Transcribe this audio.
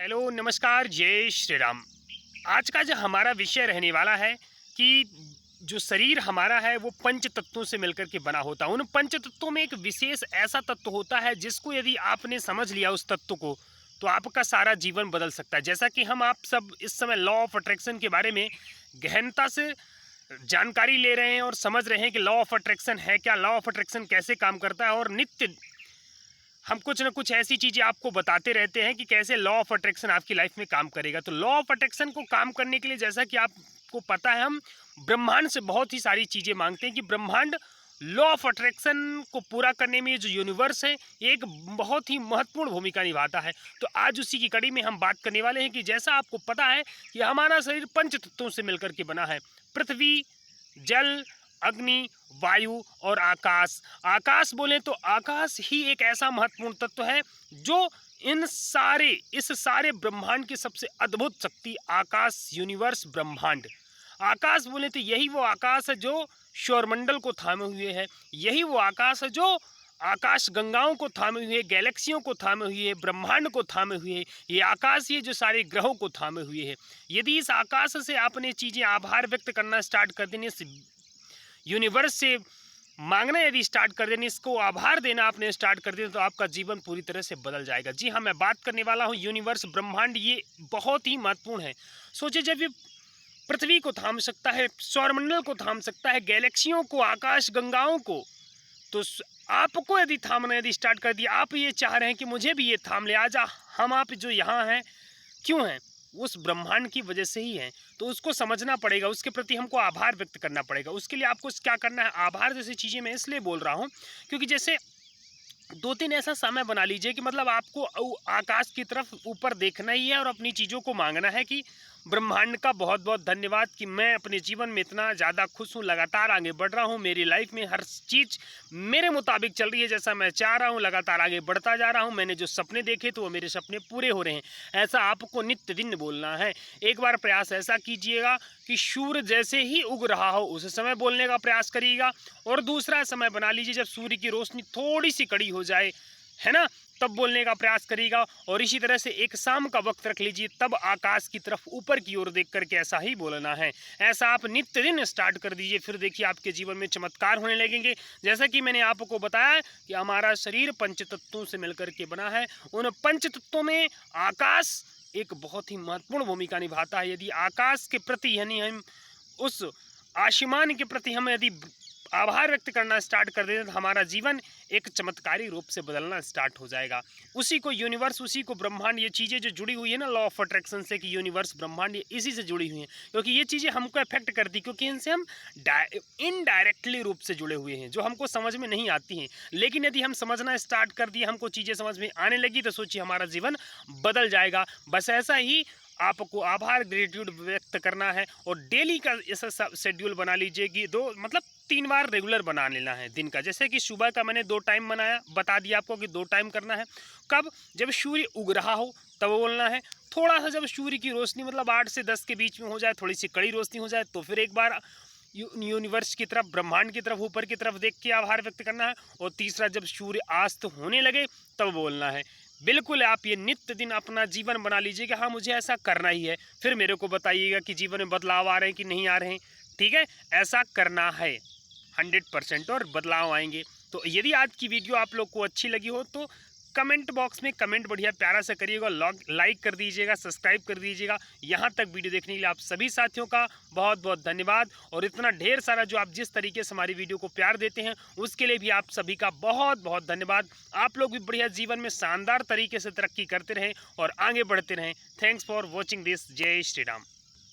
Hello, नमस्कार, जय श्री राम। आज का जो हमारा विषय रहने वाला है कि जो शरीर हमारा है वो पंच तत्वों से मिलकर के बना होता है। उन पंच तत्वों में एक विशेष ऐसा तत्व होता है जिसको यदि आपने समझ लिया उस तत्व को, तो आपका सारा जीवन बदल सकता है। जैसा कि हम आप सब इस समय लॉ ऑफ अट्रैक्शन के बारे में गहनता से जानकारी ले रहे हैं और समझ रहे हैं कि लॉ ऑफ अट्रैक्शन है क्या, लॉ ऑफ अट्रैक्शन कैसे काम करता है, और नित्य हम कुछ ना कुछ ऐसी चीज़ें आपको बताते रहते हैं कि कैसे लॉ ऑफ अट्रैक्शन आपकी लाइफ में काम करेगा। तो लॉ ऑफ अट्रैक्शन को काम करने के लिए, जैसा कि आपको पता है, हम ब्रह्मांड से बहुत ही सारी चीज़ें मांगते हैं कि ब्रह्मांड लॉ ऑफ अट्रैक्शन को पूरा करने में जो यूनिवर्स है ये एक बहुत ही महत्वपूर्ण भूमिका निभाता है। तो आज उसी की कड़ी में हम बात करने वाले हैं कि जैसा आपको पता है कि हमारा शरीर पंच तत्वों से मिलकर के बना है। पृथ्वी, जल, अग्नि, वायु और आकाश। आकाश बोले तो आकाश ही एक ऐसा महत्वपूर्ण तत्व है जो इस सारे ब्रह्मांड की सबसे अद्भुत शक्ति, आकाश, यूनिवर्स, ब्रह्मांड। आकाश बोले तो यही वो आकाश है जो सौरमंडल को थामे हुए है। यही वो आकाश है जो आकाश गंगाओं को थामे हुए, गैलेक्सियों को थामे हुए है, ब्रह्मांड को थामे हुए है। ये आकाश ही है जो सारे ग्रहों को थामे हुए है। यदि इस आकाश से आपने चीज़ें आभार व्यक्त करना स्टार्ट कर देने, यूनिवर्स से मांगना यदि स्टार्ट कर देने, इसको आभार देना आपने स्टार्ट कर दिया, तो आपका जीवन पूरी तरह से बदल जाएगा। जी हाँ, मैं बात करने वाला हूँ यूनिवर्स, ब्रह्मांड। ये बहुत ही महत्वपूर्ण है। सोचिए, जब ये पृथ्वी को थाम सकता है, सौरमंडल को थाम सकता है, गैलेक्सियों को, आकाश गंगाओं को, तो आपको यदि थामना यदि स्टार्ट कर दिया, आप ये चाह रहे हैं कि मुझे भी ये थाम ले, आजा, हम आप जो यहाँ हैं क्यों हैं, उस ब्रह्मांड की वजह से ही है। तो उसको समझना पड़ेगा, उसके प्रति हमको आभार व्यक्त करना पड़ेगा। उसके लिए आपको क्या करना है, आभार जैसी चीज़ें मैं इसलिए बोल रहा हूँ क्योंकि जैसे 2-3 ऐसा समय बना लीजिए कि मतलब आपको आकाश की तरफ ऊपर देखना ही है और अपनी चीज़ों को मांगना है कि ब्रह्मांड का बहुत बहुत धन्यवाद कि मैं अपने जीवन में इतना ज़्यादा खुश हूँ, लगातार आगे बढ़ रहा हूँ, मेरी लाइफ में हर चीज़ मेरे मुताबिक चल रही है, जैसा मैं चाह रहा हूँ, लगातार आगे बढ़ता जा रहा हूँ, मैंने जो सपने देखे तो वो मेरे सपने पूरे हो रहे हैं। ऐसा आपको नित्य दिन बोलना है। एक बार प्रयास ऐसा कीजिएगा कि सूर्य जैसे ही उग रहा हो उस समय बोलने का प्रयास करिएगा, और दूसरा समय बना लीजिए जब सूर्य की रोशनी थोड़ी सी कड़ी हो जाए, है ना, तब बोलने का प्रयास करिएगा। और इसी तरह से एक शाम का वक्त रख लीजिए, तब आकाश की तरफ ऊपर की ओर देख करके ऐसा ही बोलना है। ऐसा आप नित्य दिन स्टार्ट कर दीजिए, फिर देखिए आपके जीवन में चमत्कार होने लगेंगे। जैसा कि मैंने आपको बताया कि हमारा शरीर पंच तत्वों से मिलकर के बना है। उन पंच तत्वों में आकाश एक बहुत ही महत्वपूर्ण भूमिका निभाता है। यदि आकाश के प्रति, यानी हम उस आसमान के प्रति हम यदि आभार व्यक्त करना स्टार्ट कर दें, तो हमारा जीवन एक चमत्कारी रूप से बदलना स्टार्ट हो जाएगा। उसी को यूनिवर्स, उसी को ब्रह्मांड, ये चीज़ें जो जुड़ी हुई है ना लॉ ऑफ अट्रैक्शन से, कि यूनिवर्स, ब्रह्मांड, ये इसी से जुड़ी हुई हैं, क्योंकि ये चीज़ें हमको अफेक्ट करती, क्योंकि इनसे हम इनडायरेक्टली रूप से जुड़े हुए हैं, जो हमको समझ में नहीं आती हैं। लेकिन यदि हम समझना स्टार्ट कर दिए, हमको चीज़ें समझ में आने लगी, तो सोचिए हमारा जीवन बदल जाएगा। बस ऐसा ही आपको आभार, ग्रेटिट्यूड व्यक्त करना है, और डेली का ऐसा शेड्यूल बना लीजिए कि 3 बार रेगुलर बना लेना है दिन का। जैसे कि सुबह का मैंने 2 टाइम बता दिया आपको कि 2 टाइम करना है। कब? जब सूर्य उग रहा हो तब बोलना है। थोड़ा सा जब सूर्य की रोशनी मतलब 8 से 10 के बीच में हो जाए, थोड़ी सी कड़ी रोशनी हो जाए, तो फिर एक बार यूनिवर्स की तरफ, ब्रह्मांड की तरफ, ऊपर की तरफ देख के आभार व्यक्त करना है। और तीसरा, जब सूर्य अस्त होने लगे तब बोलना है। बिल्कुल आप ये नित्य दिन अपना जीवन बना लीजिए कि हाँ मुझे ऐसा करना ही है। फिर मेरे को बताइएगा कि जीवन में बदलाव आ रहे हैं कि नहीं आ रहे हैं। ठीक है, ऐसा करना है 100%, और बदलाव आएंगे। तो यदि आज की वीडियो आप लोग को अच्छी लगी हो तो कमेंट बॉक्स में कमेंट बढ़िया प्यारा से करिएगा, लाइक कर दीजिएगा, सब्सक्राइब कर दीजिएगा। यहाँ तक वीडियो देखने के लिए आप सभी साथियों का बहुत बहुत धन्यवाद। और इतना ढेर सारा जो आप जिस तरीके से हमारी वीडियो को प्यार देते हैं उसके लिए भी आप सभी का बहुत बहुत धन्यवाद। आप लोग भी बढ़िया जीवन में शानदार तरीके से तरक्की करते रहें और आगे बढ़ते रहें। Thanks for watching this. जय श्री राम।